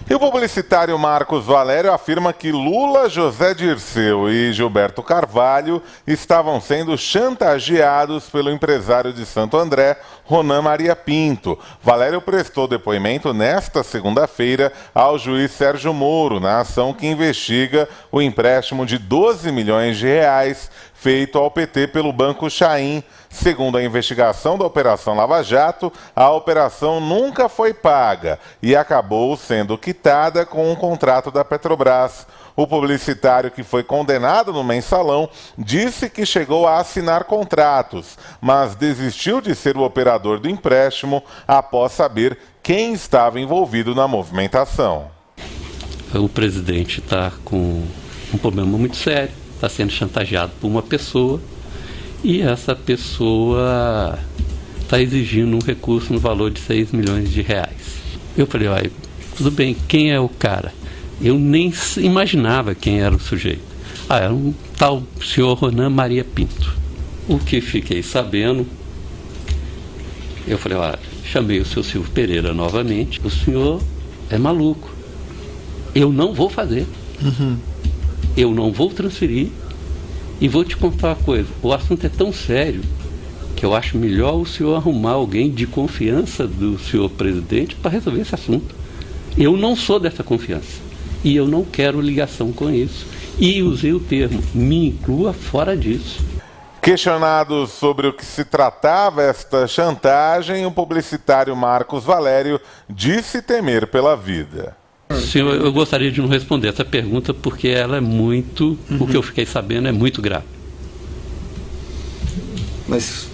E o publicitário Marcos Valério afirma que Lula, José Dirceu e Gilberto Carvalho estavam sendo chantageados pelo empresário de Santo André, Ronan Maria Pinto. Valério prestou depoimento nesta segunda-feira ao juiz Sérgio Moro, na ação que investiga o empréstimo de 12 milhões de reais feito ao PT pelo Banco Chain. Segundo a investigação da Operação Lava Jato, a operação nunca foi paga e acabou sendo quitada com um contrato da Petrobras. O publicitário, que foi condenado no Mensalão, disse que chegou a assinar contratos, mas desistiu de ser o operador do empréstimo após saber quem estava envolvido na movimentação. O presidente está com um problema muito sério, está sendo chantageado por uma pessoa e essa pessoa está exigindo um recurso no valor de 6 milhões de reais. Eu falei, olha, tudo bem, quem é o cara? Eu nem imaginava quem era o sujeito. Era um tal senhor Ronan Maria Pinto. O que fiquei sabendo, eu falei, olha, chamei o seu Silvio Pereira novamente, o senhor é maluco. Eu não vou fazer. Eu não vou transferir. E vou te contar uma coisa, o assunto é tão sério que eu acho melhor o senhor arrumar alguém de confiança do senhor presidente para resolver esse assunto. Eu não sou dessa confiança e eu não quero ligação com isso. E usei o termo, me inclua fora disso. Questionado sobre o que se tratava esta chantagem, o publicitário Marcos Valério disse temer pela vida. Senhor, eu gostaria de não responder essa pergunta porque ela é muito, o que eu fiquei sabendo é muito grave. Mas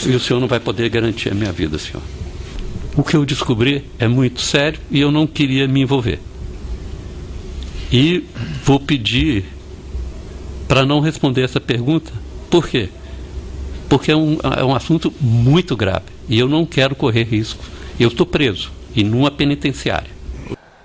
E o senhor não vai poder garantir a minha vida, senhor. O que eu descobri é muito sério e eu não queria me envolver. E vou pedir para não responder essa pergunta. Por quê? Porque é um assunto muito grave e eu não quero correr risco. Eu estou preso e numa penitenciária.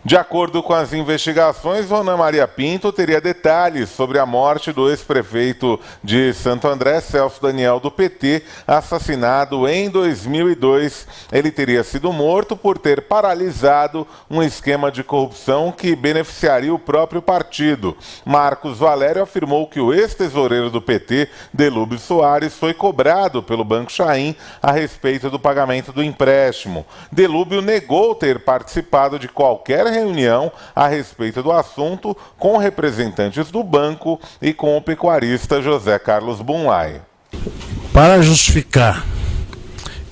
De acordo com as investigações, Ronan Maria Pinto teria detalhes sobre a morte do ex-prefeito de Santo André, Celso Daniel, do PT, assassinado em 2002. Ele teria sido morto por ter paralisado um esquema de corrupção que beneficiaria o próprio partido. Marcos Valério afirmou que o ex-tesoureiro do PT, Delúbio Soares, foi cobrado pelo Banco Chain a respeito do pagamento do empréstimo. Delúbio negou ter participado de qualquer reunião a respeito do assunto com representantes do banco e com o pecuarista José Carlos Bunlai. Para justificar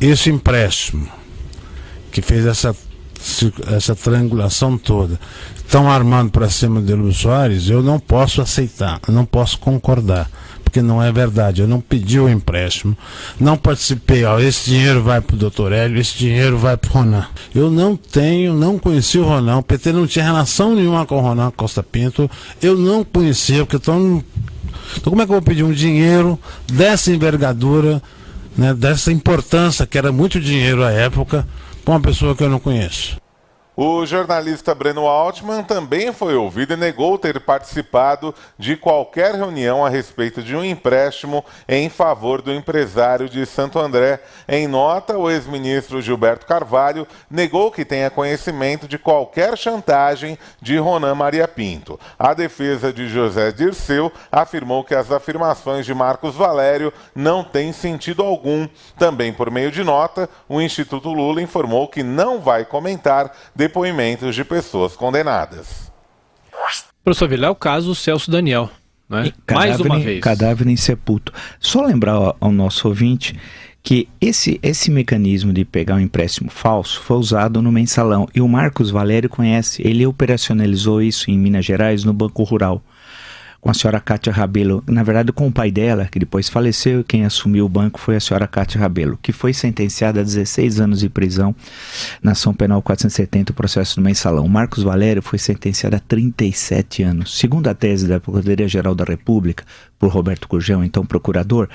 esse empréstimo, que fez essa triangulação toda, estão armando para cima de Delúbio Soares, eu não posso aceitar, eu não posso concordar. Porque não é verdade, eu não pedi o empréstimo, não participei, esse dinheiro vai para o doutor Hélio, esse dinheiro vai para o Ronan. Eu não conheci o Ronan, o PT não tinha relação nenhuma com o Ronan Costa Pinto, eu não conhecia, porque então como é que eu vou pedir um dinheiro dessa envergadura, né, dessa importância, que era muito dinheiro à época, para uma pessoa que eu não conheço? O jornalista Breno Altman também foi ouvido e negou ter participado de qualquer reunião a respeito de um empréstimo em favor do empresário de Santo André. Em nota, o ex-ministro Gilberto Carvalho negou que tenha conhecimento de qualquer chantagem de Ronan Maria Pinto. A defesa de José Dirceu afirmou que as afirmações de Marcos Valério não têm sentido algum. Também por meio de nota, o Instituto Lula informou que não vai comentar depoimentos de pessoas condenadas. Professor Vilela, é o caso Celso Daniel, né? Mais uma vez. Cadáver insepulto. Só lembrar ao nosso ouvinte que esse mecanismo de pegar um empréstimo falso foi usado no Mensalão. E o Marcos Valério conhece, ele operacionalizou isso em Minas Gerais, no Banco Rural, com a senhora Cátia Rabelo, na verdade com o pai dela, que depois faleceu, e quem assumiu o banco foi a senhora Cátia Rabelo, que foi sentenciada a 16 anos de prisão na ação penal 470, o processo do Mensalão. O Marcos Valério foi sentenciado a 37 anos. Segundo a tese da Procuradoria-Geral da República, por Roberto Gurgel, então procurador,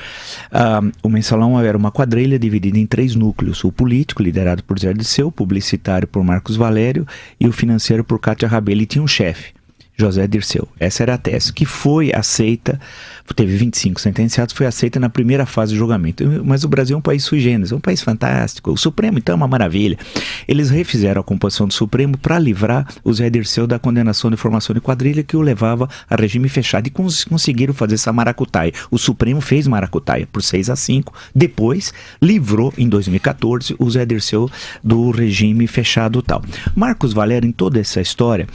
o Mensalão era uma quadrilha dividida em 3 núcleos: o político, liderado por Zé Dirceu, o publicitário por Marcos Valério e o financeiro por Cátia Rabelo, e tinha um chefe. José Dirceu. Essa era a tese, que foi aceita, teve 25 sentenciados, foi aceita na primeira fase do julgamento. Mas o Brasil é um país sui generis, é um país fantástico. O Supremo, então, é uma maravilha. Eles refizeram a composição do Supremo para livrar o José Dirceu da condenação de formação de quadrilha que o levava a regime fechado. E conseguiram fazer essa maracutaia. O Supremo fez maracutaia por 6-5. Depois, livrou, em 2014, o José Dirceu do regime fechado tal. Marcos Valério, em toda essa história,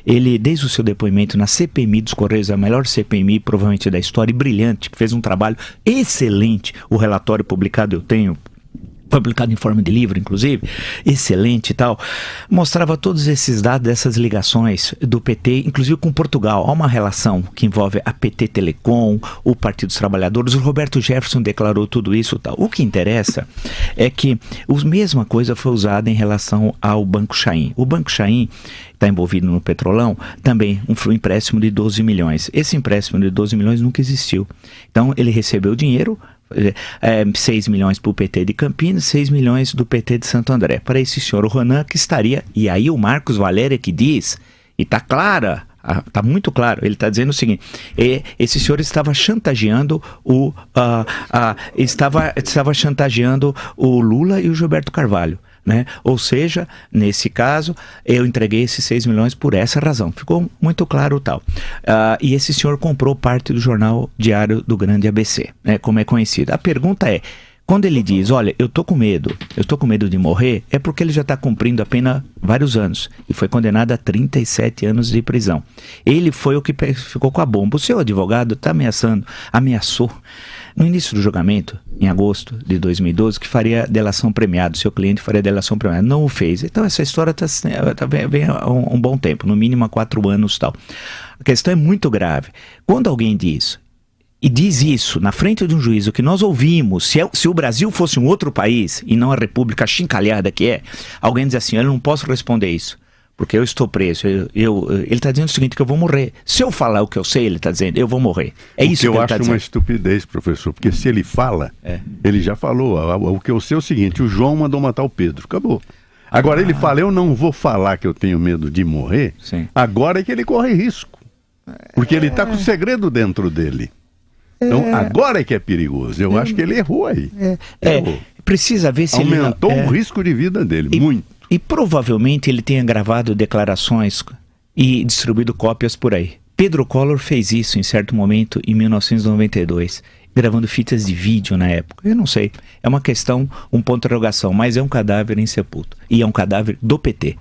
ele, desde o seu depoimento na CPMI dos Correios, a melhor CPMI provavelmente da história, e brilhante, que fez um trabalho excelente, o relatório publicado eu tenho, publicado em forma de livro, inclusive, excelente e tal, mostrava todos esses dados dessas ligações do PT, inclusive com Portugal. Há uma relação que envolve a PT Telecom, o Partido dos Trabalhadores, o Roberto Jefferson declarou tudo isso e tal. O que interessa é que a mesma coisa foi usada em relação ao Banco Chain. O Banco Chain está envolvido no Petrolão, também um empréstimo de 12 milhões. Esse empréstimo de 12 milhões nunca existiu. Então, ele recebeu dinheiro, 6 milhões para o PT de Campinas, 6 milhões do PT de Santo André. Para esse senhor, o Ronan, que estaria, e aí o Marcos Valério que diz, e está clara, está muito claro, ele está dizendo o seguinte, esse senhor estava chantageando estava chantageando o Lula e o Gilberto Carvalho. Né? Ou seja, nesse caso, eu entreguei esses 6 milhões por essa razão. Ficou muito claro o tal. E esse senhor comprou parte do jornal Diário do Grande ABC, né, como é conhecido. A pergunta é, quando ele diz, olha, eu tô com medo de morrer, é porque ele já está cumprindo a pena vários anos e foi condenado a 37 anos de prisão. Ele foi o que ficou com a bomba. O seu advogado está ameaçou no início do julgamento, em agosto de 2012, que faria delação premiada, seu cliente faria delação premiada, não o fez. Então essa história está bem há um bom tempo, no mínimo há 4 anos e tal. A questão é muito grave. Quando alguém diz isso na frente de um juízo que nós ouvimos, se o Brasil fosse um outro país e não a república achincalhada que é, alguém diz assim, eu não posso responder isso, porque eu estou preso. Ele está dizendo o seguinte, que eu vou morrer. Se eu falar o que eu sei, ele está dizendo, eu vou morrer. É isso que ele está dizendo. Eu acho uma estupidez, professor, porque se ele fala, ele já falou, o que eu sei é o seguinte, o João mandou matar o Pedro, acabou. Agora ele fala, eu não vou falar que eu tenho medo de morrer, sim. Agora é que ele corre risco, porque ele está com o segredo dentro dele. Então agora é que é perigoso, eu acho que ele errou aí. Precisa ver se aumentou o risco de vida dele, muito. E provavelmente ele tenha gravado declarações e distribuído cópias por aí. Pedro Collor fez isso em certo momento em 1992, gravando fitas de vídeo na época. Eu não sei, é uma questão, um ponto de interrogação, mas é um cadáver insepulto. E é um cadáver do PT.